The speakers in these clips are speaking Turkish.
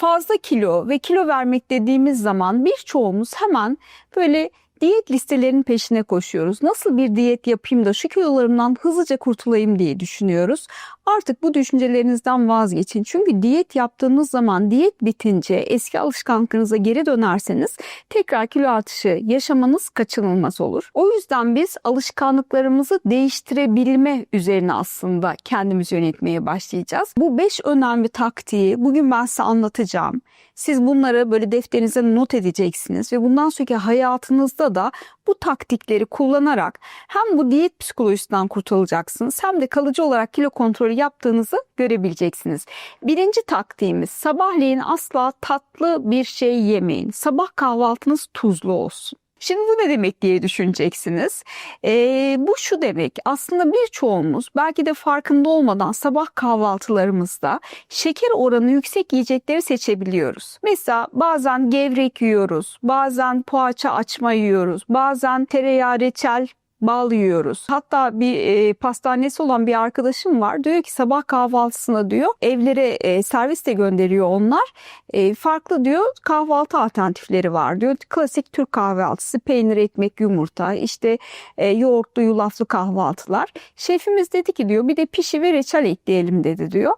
Fazla kilo ve kilo vermek dediğimiz zaman birçoğumuz hemen böyle diyet listelerinin peşine koşuyoruz. Nasıl bir diyet yapayım da şu kilolarımdan hızlıca kurtulayım diye düşünüyoruz. Artık bu düşüncelerinizden vazgeçin. Çünkü diyet yaptığınız zaman diyet bitince eski alışkanlıklarınıza geri dönerseniz tekrar kilo artışı yaşamanız kaçınılmaz olur. O yüzden biz alışkanlıklarımızı değiştirebilme üzerine aslında kendimizi yönetmeye başlayacağız. Bu 5 önemli taktiği bugün ben size anlatacağım. Siz bunları böyle defterinize not edeceksiniz ve bundan sonraki hayatınızda da bu taktikleri kullanarak hem bu diyet psikolojisinden kurtulacaksınız hem de kalıcı olarak kilo kontrolü yaptığınızı görebileceksiniz. Birinci taktiğimiz, sabahleyin asla tatlı bir şey yemeyin. Sabah kahvaltınız tuzlu olsun. Şimdi bu ne demek diye düşüneceksiniz. Bu şu demek, aslında birçoğumuz belki de farkında olmadan sabah kahvaltılarımızda şeker oranı yüksek yiyecekleri seçebiliyoruz. Mesela bazen gevrek yiyoruz, bazen poğaça açma yiyoruz, bazen tereyağı reçel bal yiyoruz. Hatta bir pastanesi olan bir arkadaşım var. Diyor ki sabah kahvaltısına diyor evlere servis de gönderiyor onlar. Farklı diyor kahvaltı alternatifleri var diyor. Klasik Türk kahvaltısı, peynir, ekmek, yumurta, işte yoğurtlu, yulaflı kahvaltılar. Şefimiz dedi ki diyor bir de pişi ve reçel ekleyelim dedi diyor.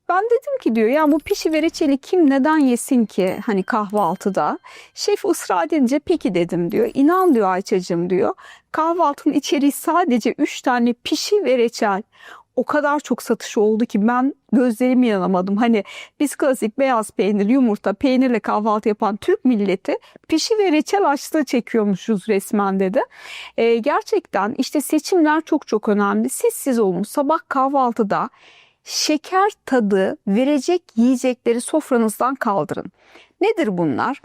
Ben dedim ki diyor ya bu pişi ve reçeli kim neden yesin ki hani kahvaltıda? Şef ısrar edince peki dedim diyor. İnan diyor Ayça'cığım diyor. Kahvaltının içeriği sadece 3 tane pişi ve reçel. O kadar çok satışı oldu ki ben gözlerime inanamadım. Hani biz klasik beyaz peynir, yumurta, peynirle kahvaltı yapan Türk milleti pişi ve reçel açlığı çekiyormuşuz resmen dedi. Gerçekten işte seçimler çok çok önemli. Siz olun sabah kahvaltıda şeker tadı verecek yiyecekleri sofranızdan kaldırın. Nedir bunlar?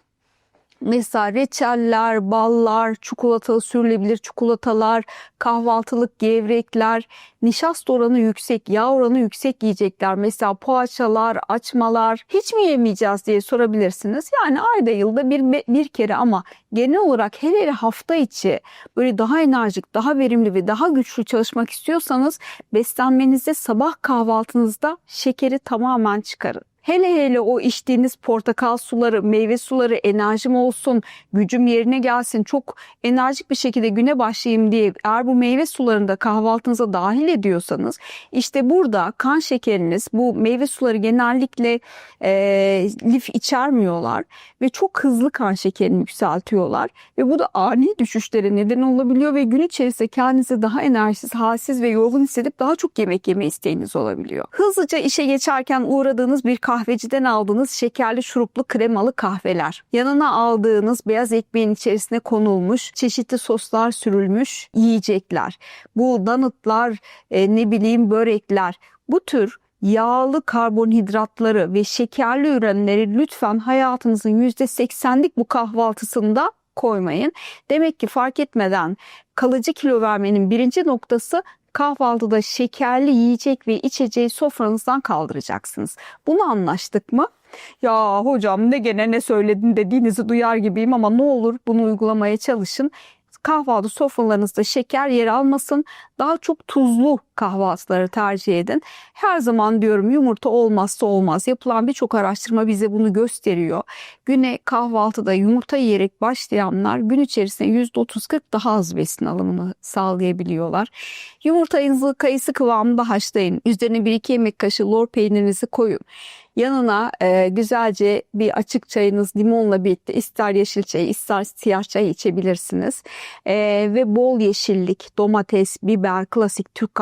Mesela reçeller, ballar, çikolatalı sürülebilir çikolatalar, kahvaltılık gevrekler, nişasta oranı yüksek, yağ oranı yüksek yiyecekler. Mesela poğaçalar, açmalar hiç mi yemeyeceğiz diye sorabilirsiniz. Yani ayda yılda bir kere ama genel olarak hele hafta içi böyle daha enerjik, daha verimli ve daha güçlü çalışmak istiyorsanız beslenmenizde sabah kahvaltınızda şekeri tamamen çıkarın. Hele o içtiğiniz portakal suları, meyve suları enerjim olsun, gücüm yerine gelsin, çok enerjik bir şekilde güne başlayayım diye eğer bu meyve sularını da kahvaltınıza dahil ediyorsanız işte burada kan şekeriniz, bu meyve suları genellikle lif içermiyorlar ve çok hızlı kan şekerini yükseltiyorlar ve bu da ani düşüşlere neden olabiliyor ve gün içerisinde kendinizi daha enerjisiz, halsiz ve yorgun hissedip daha çok yemek yeme isteğiniz olabiliyor. Hızlıca işe geçerken uğradığınız bir kahveciden aldığınız şekerli şuruplu kremalı kahveler, yanına aldığınız beyaz ekmeğin içerisine konulmuş çeşitli soslar sürülmüş yiyecekler, bu donutlar, börekler, bu tür yağlı karbonhidratları ve şekerli ürünleri lütfen hayatınızın %80'lik bu kahvaltısında koymayın. Demek ki fark etmeden kalıcı kilo vermenin birinci noktası kahvaltıda şekerli yiyecek ve içeceği sofranızdan kaldıracaksınız. Bunu anlaştık mı? Ya hocam ne gene ne söyledin dediğinizi duyar gibiyim ama ne olur bunu uygulamaya çalışın. Kahvaltı sofralarınızda şeker yer almasın. Daha çok tuzlu kahvaltıları tercih edin. Her zaman diyorum yumurta olmazsa olmaz. Yapılan birçok araştırma bize bunu gösteriyor. Güne kahvaltıda yumurta yiyerek başlayanlar gün içerisinde %30-40 daha az besin alımını sağlayabiliyorlar. Yumurtanızı kayısı kıvamında haşlayın. Üzerine 1-2 yemek kaşığı lor peynirinizi koyun. Yanına güzelce bir açık çayınız limonla birlikte ister yeşil çay ister siyah çay içebilirsiniz. Ve bol yeşillik, domates, biber, klasik Türk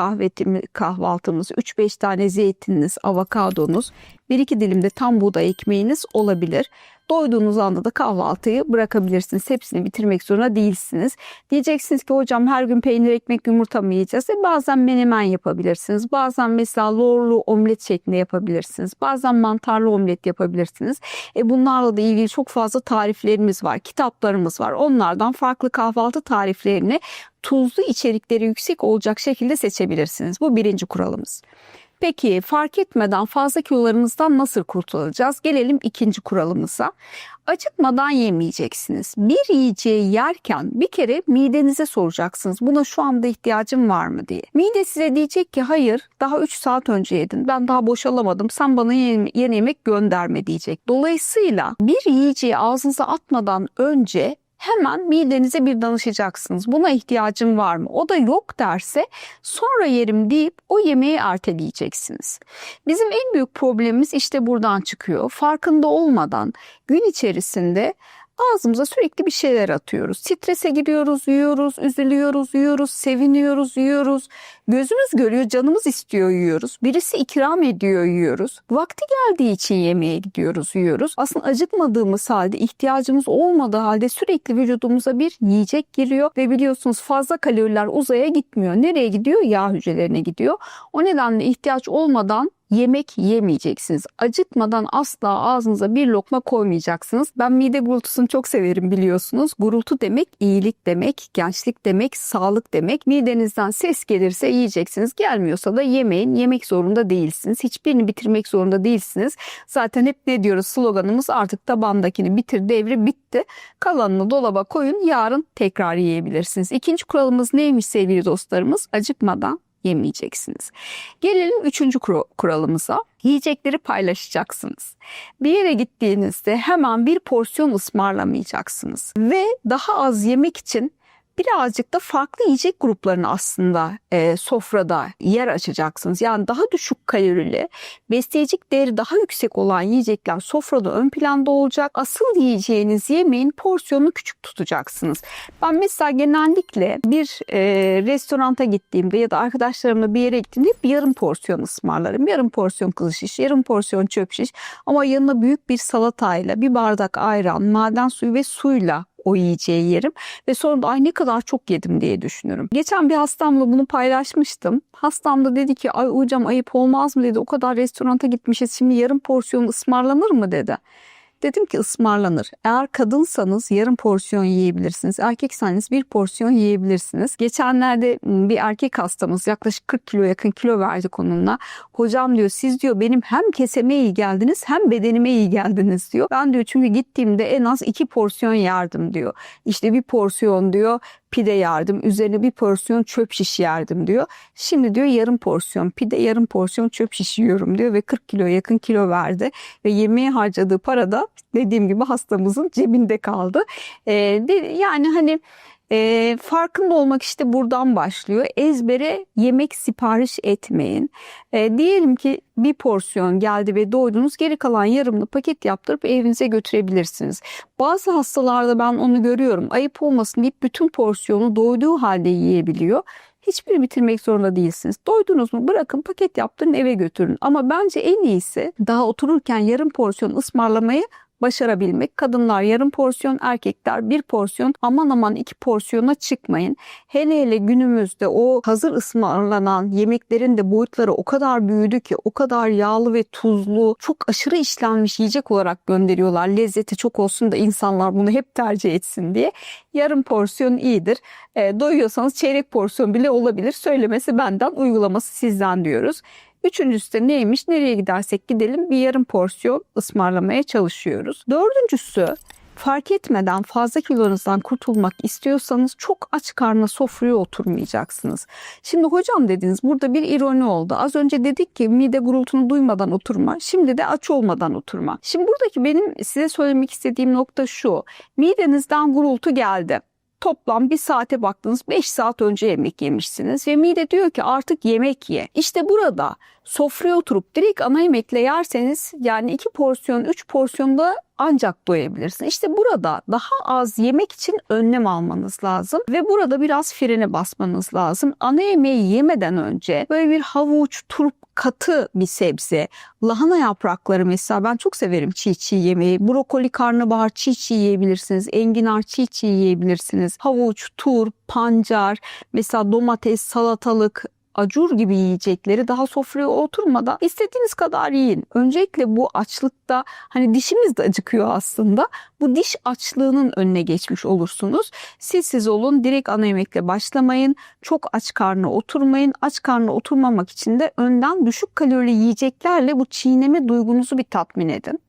kahvaltımız, 3-5 tane zeytininiz, avokadonuz, 1-2 dilim de tam buğday ekmeğiniz olabilir. Doyduğunuz anda da kahvaltıyı bırakabilirsiniz. Hepsini bitirmek zorunda değilsiniz. Diyeceksiniz ki hocam her gün peynir, ekmek, yumurta mı yiyeceğiz? Bazen menemen yapabilirsiniz. Bazen mesela lorlu omlet şeklinde yapabilirsiniz. Bazen mantarlı omlet yapabilirsiniz. Bunlarla da ilgili çok fazla tariflerimiz var. Kitaplarımız var. Onlardan farklı kahvaltı tariflerini tuzlu içerikleri yüksek olacak şekilde seçebilirsiniz. Bu birinci kuralımız. Peki fark etmeden fazla kilolarımızdan nasıl kurtulacağız? Gelelim ikinci kuralımıza. Acıkmadan yemeyeceksiniz. Bir yiyeceği yerken bir kere midenize soracaksınız. Buna şu anda ihtiyacım var mı diye. Mide size diyecek ki hayır, daha 3 saat önce yedin. Ben daha boşalamadım. Sen bana yeni yemek gönderme diyecek. Dolayısıyla bir yiyeceği ağzınıza atmadan önce hemen midenize bir danışacaksınız. Buna ihtiyacım var mı? O da yok derse sonra yerim deyip o yemeği erteleyeceksiniz. Bizim en büyük problemimiz işte buradan çıkıyor. Farkında olmadan gün içerisinde ağzımıza sürekli bir şeyler atıyoruz. Strese giriyoruz, yiyoruz, üzülüyoruz, yiyoruz, seviniyoruz, yiyoruz. Gözümüz görüyor, canımız istiyor, yiyoruz. Birisi ikram ediyor, yiyoruz. Vakti geldiği için yemeğe gidiyoruz, yiyoruz. Aslında acıkmadığımız halde, ihtiyacımız olmadığı halde sürekli vücudumuza bir yiyecek giriyor ve biliyorsunuz fazla kaloriler uzaya gitmiyor. Nereye gidiyor? Yağ hücrelerine gidiyor. O nedenle ihtiyaç olmadan yemek yemeyeceksiniz. Acıkmadan asla ağzınıza bir lokma koymayacaksınız. Ben mide gurultusunu çok severim biliyorsunuz. Gurultu demek iyilik demek, gençlik demek, sağlık demek. Midenizden ses gelirse yiyeceksiniz. Gelmiyorsa da yemeyin. Yemek zorunda değilsiniz. Hiçbirini bitirmek zorunda değilsiniz. Zaten hep ne diyoruz sloganımız, artık tabandakini bitir devri bitti. Kalanını dolaba koyun, yarın tekrar yiyebilirsiniz. İkinci kuralımız neymiş sevgili dostlarımız? Acıkmadan yemeyeceksiniz. Gelelim üçüncü kuralımıza. Yiyecekleri paylaşacaksınız. Bir yere gittiğinizde hemen bir porsiyon ısmarlamayacaksınız. Ve daha az yemek için birazcık da farklı yiyecek gruplarını aslında sofrada yer açacaksınız. Yani daha düşük kalorili, besleyecek değeri daha yüksek olan yiyecekler sofrada ön planda olacak. Asıl yiyeceğiniz yemeğin porsiyonunu küçük tutacaksınız. Ben mesela genellikle bir restoranta gittiğimde ya da arkadaşlarımla bir yere gittiğimde hep yarım porsiyon ısmarlarım. Yarım porsiyon kızı şiş, yarım porsiyon çöp şiş ama yanına büyük bir salatayla, bir bardak ayran, maden suyu ve suyla o yiyeceği yerim ve sonra da ay ne kadar çok yedim diye düşünürüm. Geçen bir hastamla bunu paylaşmıştım. Hastam da dedi ki ay hocam ayıp olmaz mı dedi. O kadar restoranta gitmişiz, şimdi yarım porsiyon ısmarlanır mı dedi. Dedim ki ısmarlanır. Eğer kadınsanız yarım porsiyon yiyebilirsiniz. Erkekseniz bir porsiyon yiyebilirsiniz. Geçenlerde bir erkek hastamız yaklaşık 40 kilo yakın kilo verdik onunla. Hocam diyor siz diyor benim hem keseme iyi geldiniz hem bedenime iyi geldiniz diyor. Ben diyor çünkü gittiğimde en az 2 porsiyon yerdim diyor. İşte bir porsiyon diyor pide yerdim. Üzerine bir porsiyon çöp şiş yerdim diyor. Şimdi diyor yarım porsiyon pide, yarım porsiyon çöp şiş yiyorum diyor ve 40 kilo yakın kilo verdi. Ve yemeğe harcadığı para da dediğim gibi hastamızın cebinde kaldı. Yani hani farkında olmak işte buradan başlıyor. Ezbere yemek sipariş etmeyin. Diyelim ki bir porsiyon geldi ve doydunuz, geri kalan yarımını paket yaptırıp evinize götürebilirsiniz. Bazı hastalarda ben onu görüyorum. Ayıp olmasın deyip bütün porsiyonu doyduğu halde yiyebiliyor. Hiçbir bitirmek zorunda değilsiniz. Doydunuz mu bırakın, paket yaptırın, eve götürün. Ama bence en iyisi daha otururken yarım porsiyon ısmarlamayı başarabilmek. Kadınlar yarım porsiyon, erkekler bir porsiyon. Aman aman 2 porsiyona çıkmayın. Hele hele günümüzde o hazır ısmarlanan yemeklerin de boyutları o kadar büyüdü ki, o kadar yağlı ve tuzlu, çok aşırı işlenmiş yiyecek olarak gönderiyorlar. Lezzeti çok olsun da insanlar bunu hep tercih etsin diye. Yarım porsiyon iyidir. Doyuyorsanız çeyrek porsiyon bile olabilir. Söylemesi benden, uygulaması sizden diyoruz. Üçüncüsü de neymiş? Nereye gidersek gidelim bir yarım porsiyon ısmarlamaya çalışıyoruz. Dördüncüsü, fark etmeden fazla kilonuzdan kurtulmak istiyorsanız çok aç karnına sofraya oturmayacaksınız. Şimdi hocam dediniz, burada bir ironi oldu. Az önce dedik ki mide gurultunu duymadan oturma. Şimdi de aç olmadan oturma. Şimdi buradaki benim size söylemek istediğim nokta şu. Midenizden gurultu geldi. Toplam bir saate baktınız, 5 saat önce yemek yemişsiniz ve mide diyor ki artık yemek ye. İşte burada sofraya oturup direkt ana yemekle yerseniz yani 2 porsiyon 3 porsiyonda ancak doyabilirsiniz. İşte burada daha az yemek için önlem almanız lazım ve burada biraz frene basmanız lazım. Ana yemeği yemeden önce böyle bir havuç, turp, katı bir sebze, lahana yaprakları mesela ben çok severim çiğ çiğ yemeği. Brokoli, karnabahar çiğ çiğ yiyebilirsiniz. Enginar çiğ çiğ yiyebilirsiniz. Havuç, turp, pancar, mesela domates, salatalık, acur gibi yiyecekleri daha sofraya oturmadan istediğiniz kadar yiyin. Öncelikle bu açlıkta hani dişimiz de acıkıyor aslında. Bu diş açlığının önüne geçmiş olursunuz. Siz olun, direkt ana yemekle başlamayın. Çok aç karnına oturmayın. Aç karnına oturmamak için de önden düşük kalorili yiyeceklerle bu çiğneme duygunuzu bir tatmin edin.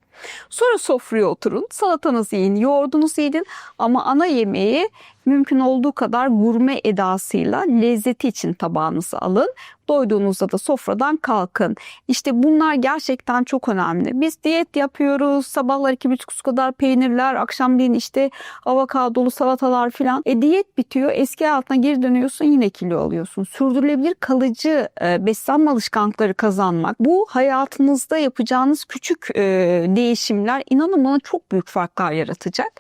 Sonra sofraya oturun, salatanızı yiyin, yoğurdunuzu yiyin ama ana yemeği mümkün olduğu kadar gurme edasıyla lezzeti için tabağınızı alın. Doyduğunuzda da sofradan kalkın. İşte bunlar gerçekten çok önemli. Biz diyet yapıyoruz. Sabahlar 2,5 su kadar peynirler, akşamleyin işte avokadolu salatalar filan. Diyet bitiyor. Eski hayatına geri dönüyorsun, yine kilo alıyorsun. Sürdürülebilir kalıcı beslenme alışkanlıkları kazanmak. Bu hayatınızda yapacağınız küçük değişimler inanın bana çok büyük farklar yaratacak.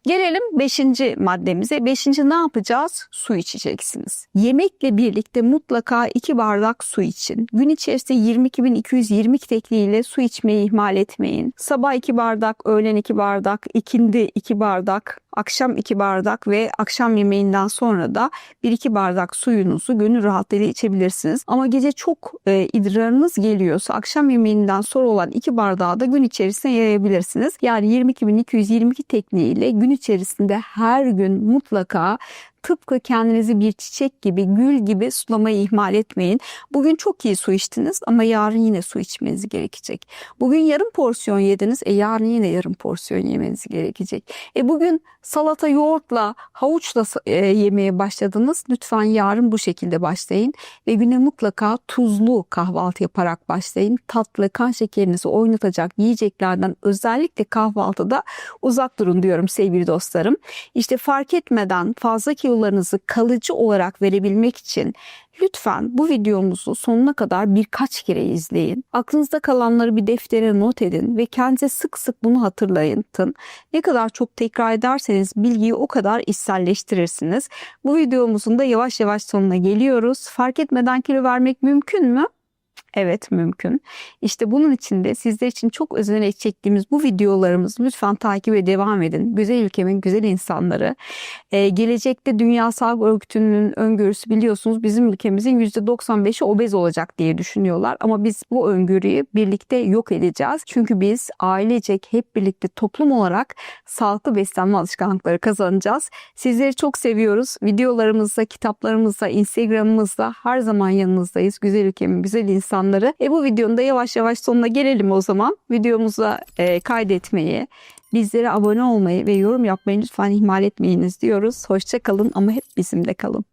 Gelelim 5. maddemize. 5. ne yapacağız? Su içeceksiniz. Yemekle birlikte mutlaka 2 bardak su için. Gün içerisinde 22.220 tekniğiyle su içmeyi ihmal etmeyin. Sabah 2 bardak, öğlen 2 bardak, ikindi 2 bardak, akşam 2 bardak ve akşam yemeğinden sonra da 1-2 bardak suyunuzu gönül rahatlığıyla içebilirsiniz. Ama gece çok idrarınız geliyorsa akşam yemeğinden sonra olan 2 bardağı da gün içerisinde yayabilirsiniz. Yani 22.222 tekniğiyle gün içerisinde her gün mutlaka tıpkı kendinizi bir çiçek gibi, gül gibi sulamayı ihmal etmeyin. Bugün çok iyi su içtiniz ama yarın yine su içmeniz gerekecek. Bugün yarım porsiyon yediniz, yarın yine yarım porsiyon yemeniz gerekecek. Bugün salata, yoğurtla, havuçla yemeye başladınız. Lütfen yarın bu şekilde başlayın ve güne mutlaka tuzlu kahvaltı yaparak başlayın. Tatlı, kan şekerinizi oynatacak yiyeceklerden özellikle kahvaltıda uzak durun diyorum sevgili dostlarım. İşte fark etmeden fazla kilolarınızı kalıcı olarak verebilmek için lütfen bu videomuzu sonuna kadar birkaç kere izleyin. Aklınızda kalanları bir deftere not edin ve kendinize sık sık bunu hatırlayın. Ne kadar çok tekrar ederseniz bilgiyi o kadar içselleştirirsiniz. Bu videomuzun da yavaş yavaş sonuna geliyoruz. Fark etmeden kilo vermek mümkün mü? Evet, mümkün. İşte bunun için de sizler için çok özenerek çektiğimiz bu videolarımızı lütfen takip ve devam edin. Güzel ülkemin güzel insanları. Gelecekte Dünya Sağlık Örgütü'nün öngörüsü biliyorsunuz bizim ülkemizin %95'i obez olacak diye düşünüyorlar. Ama biz bu öngörüyü birlikte yok edeceğiz. Çünkü biz ailecek hep birlikte toplum olarak sağlıklı beslenme alışkanlıkları kazanacağız. Sizleri çok seviyoruz. Videolarımızda, kitaplarımızda, Instagram'ımızda her zaman yanınızdayız. Güzel ülkemin güzel insanları. Bu videonun da yavaş yavaş sonuna gelelim o zaman. Videomuza kaydetmeyi, bizlere abone olmayı ve yorum yapmayı lütfen ihmal etmeyiniz diyoruz. Hoşça kalın ama hep bizimle kalın.